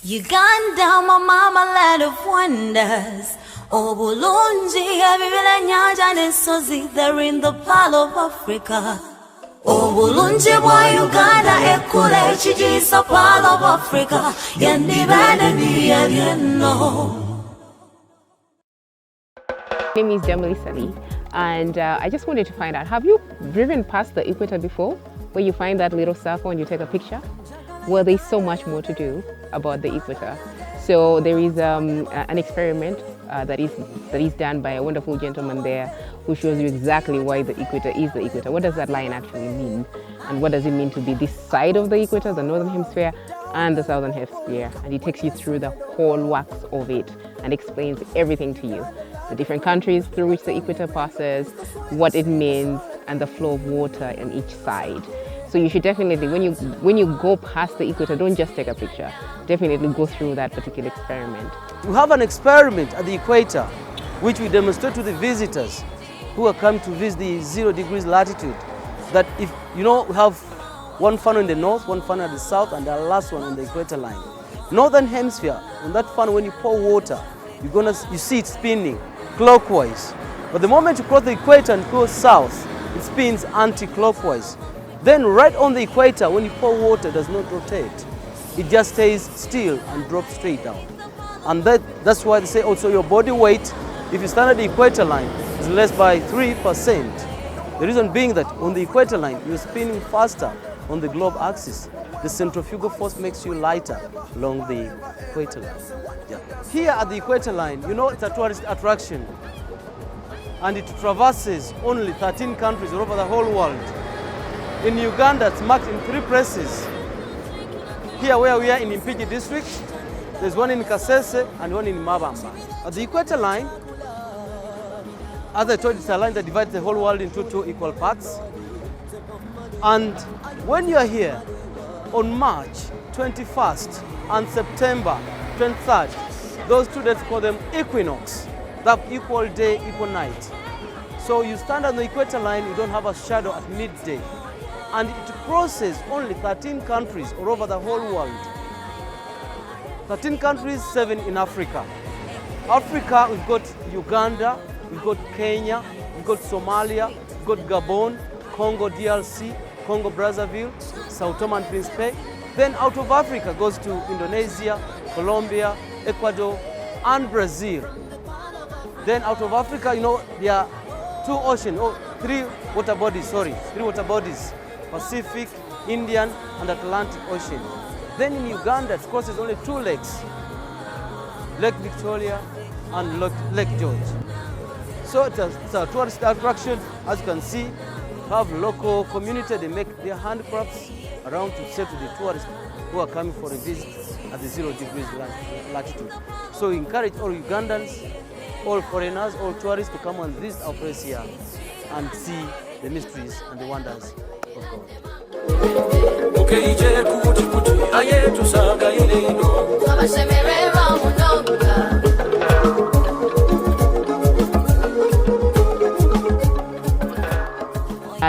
Uganda, my mama, land of wonders. Oh, Bulungi, Avivila Nyanja, Nesozi, they're in the Pearl of Africa. Oh, Bulungi, boy, Uganda, Ekule, Chijisa, Pearl of Africa. Yandibana, Niano. My name is Damali Ssali, and I just wanted to find out, have you driven past the equator before, where you find that little circle and you take a picture? Well, there's so much more to do about the equator. So there is an experiment that is done by a wonderful gentleman there who shows you exactly why the equator is the equator. What does that line actually mean? And what does it mean to be this side of the equator, the northern hemisphere and the southern hemisphere? And he takes you through the whole works of it and explains everything to you. The different countries through which the equator passes, what it means, and the flow of water on each side. So you should definitely, when you go past the equator, don't just take a picture. Definitely go through that particular experiment. We have an experiment at the equator, which we demonstrate to the visitors who are coming to visit the 0 degrees latitude, that if, we have one funnel in the north, one funnel at the south, and the last one on the equator line. Northern hemisphere, on that funnel, when you pour water, you see it spinning clockwise. But the moment you cross the equator and go south, it spins anti-clockwise. Then right on the equator, when you pour water, it does not rotate. It just stays still and drops straight down. And that's why they say also your body weight, if you stand at the equator line, is less by 3%. The reason being that on the equator line, you're spinning faster on the globe axis. The centrifugal force makes you lighter along the equator line. Yeah. Here at the equator line, it's a tourist attraction. And it traverses only 13 countries all over the whole world. In Uganda, it's marked in 3 places. Here where we are in Impigi district, there's one in Kasese and one in Mabamba. At the equator line, as I told you, it's a line that divides the whole world into 2 equal parts. And when you are here on March 21st and September 23rd, those 2 dates, call them equinox. That equal day, equal night. So you stand on the equator line, you don't have a shadow at midday. And it crosses only 13 countries all over the whole world. 13 countries, 7 in Africa. Africa, we've got Uganda, we've got Kenya, we've got Somalia, we've got Gabon, Congo DRC, Congo Brazzaville, Sao Tome and Principe. Then out of Africa goes to Indonesia, Colombia, Ecuador, and Brazil. Then out of Africa, there are 3 water bodies, Pacific, Indian, and Atlantic Ocean. Then in Uganda, it crosses only 2 lakes, Lake Victoria and Lake George. So it's a tourist attraction. As you can see, have local community, they make their handcrafts around to sell to the tourists who are coming for a visit at the 0 degrees latitude. So we encourage all Ugandans, all foreigners, all tourists to come and visit our place here and see the mysteries and the wonders of God.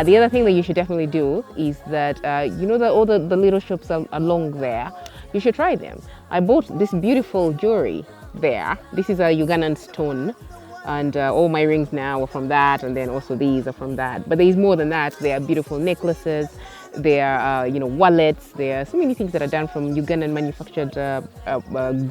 The other thing that you should definitely do is that, all the little shops along there, you should try them. I bought this beautiful jewelry there. This is a Ugandan stone, and all my rings now are from that, and then also these are from that. But there is more than that. There are beautiful necklaces, there are wallets, there are so many things that are done from Ugandan manufactured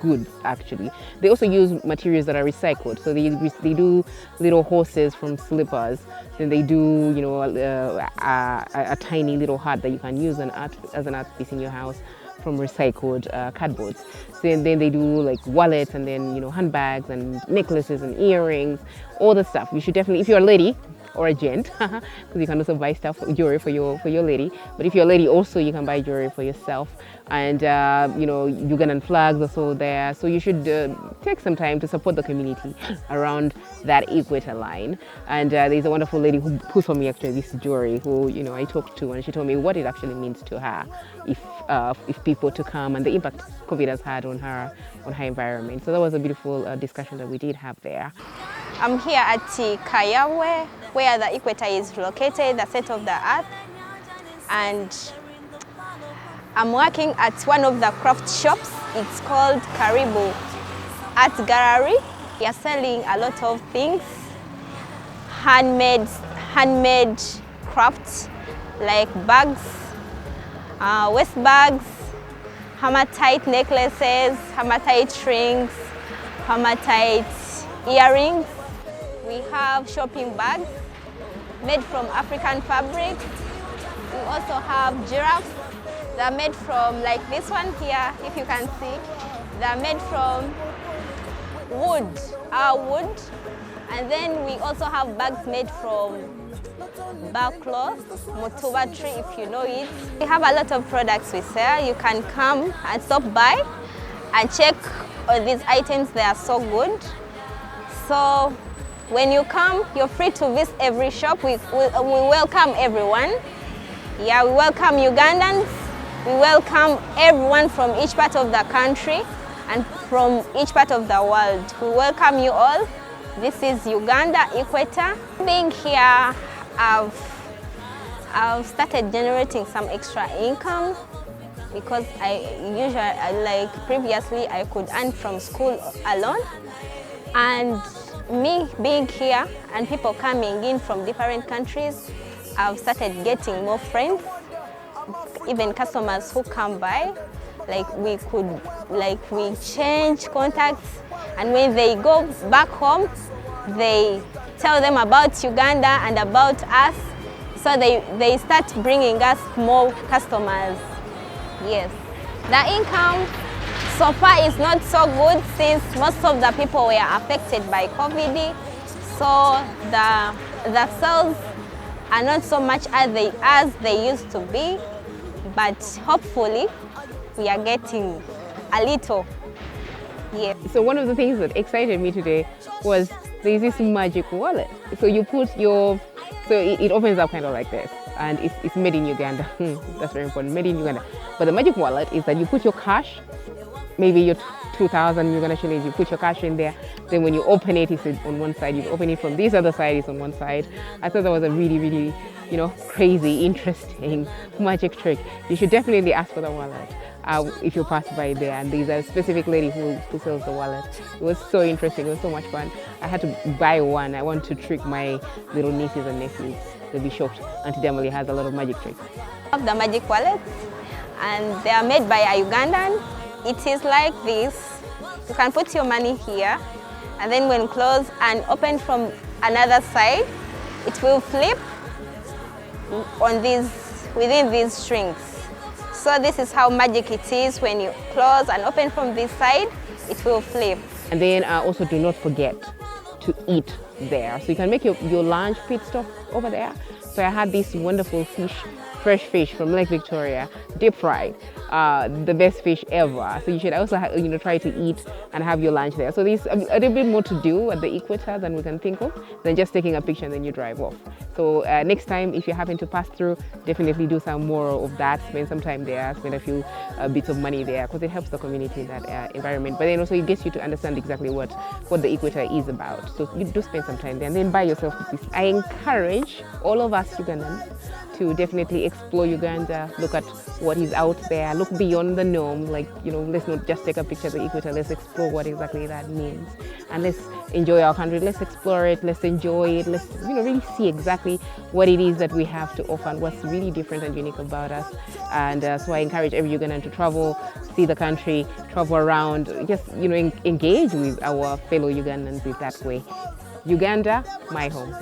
goods actually. They also use materials that are recycled. So they do little horses from slippers, then they do a tiny little hat that you can use as an art piece in your house from recycled cardboards. So then they do like wallets and then handbags and necklaces and earrings, all the stuff. You should definitely, if you're a lady or a gent, because you can also buy jewelry for your lady. But if you're a lady, also you can buy jewelry for yourself. And Ugandan flags are also there. So you should take some time to support the community around that equator line. And there's a wonderful lady who sold me actually this jewelry, who I talked to, and she told me what it actually means to her if people to come and the impact COVID has had on her environment. So that was a beautiful discussion that we did have there. I'm here at Kayawe, where the equator is located, the center of the earth. And I'm working at one of the craft shops. It's called Karibu Art Gallery. We are selling a lot of things, handmade crafts like bags, waist bags, hammer-tight necklaces, hammer-tight rings, hammer-tight earrings. We have shopping bags made from African fabrics. We also have giraffes. They're made from, like this one here, if you can see, they're made from wood, our wood. And then we also have bags made from bark cloth, motuba tree, if you know it. We have a lot of products we sell. You can come and stop by and check all these items. They are so good. So when you come, you're free to visit every shop. We welcome everyone. Yeah, we welcome Ugandans. We welcome everyone from each part of the country and from each part of the world. We welcome you all. This is Uganda, Equator. Being here, I've started generating some extra income because previously I could earn from school alone. And me being here and people coming in from different countries, I've started getting more friends, even customers who come by. We change contacts, and when they go back home, they tell them about Uganda and about us, so they start bringing us more customers. Yes. The income so far is not so good since most of the people were affected by COVID, so the sales are not so much as they used to be, but hopefully we are getting a little. Yeah. So one of the things that excited me today was there's this magic wallet. So you put so it opens up kind of like this, and it's made in Uganda. That's very important, made in Uganda. But the magic wallet is that you put your cash, maybe your 2,000 Uganda shillings, you put your cash in there. Then when you open it, it's on one side. You open it from this other side, it's on one side. I thought that was a really, really, crazy, interesting magic trick. You should definitely ask for the wallet if you pass by there. And there's a specific lady who sells the wallet. It was so interesting. It was so much fun. I had to buy one. I want to trick my little nieces and nephews. They'll be shocked. Auntie Damali has a lot of magic tricks. I have the magic wallet, and they are made by a Ugandan. It is like this. You can put your money here, and then when closed and open from another side, it will flip on within these strings. So this is how magic it is. When you close and open from this side, it will flip. And then also do not forget to eat there. So you can make your lunch pit stop over there. So I had this wonderful fresh fish from Lake Victoria, deep fried, the best fish ever. So you should also try to eat and have your lunch there. So there's a little bit more to do at the Equator than we can think of, than just taking a picture and then you drive off. So next time, if you happen to pass through, definitely do some more of that. Spend some time there, spend a few bits of money there, because it helps the community in that environment. But then also it gets you to understand exactly what the Equator is about. So you do spend some time there and then buy yourself this. I encourage all of us Ugandans to definitely explore Uganda, look at what is out there, look beyond the norm. Let's not just take a picture of the Equator, let's explore what exactly that means. And let's enjoy our country, let's explore it, let's enjoy it, let's really see exactly what it is that we have to offer and what's really different and unique about us. And so I encourage every Ugandan to travel, see the country, travel around, just engage with our fellow Ugandans in that way. Uganda, my home.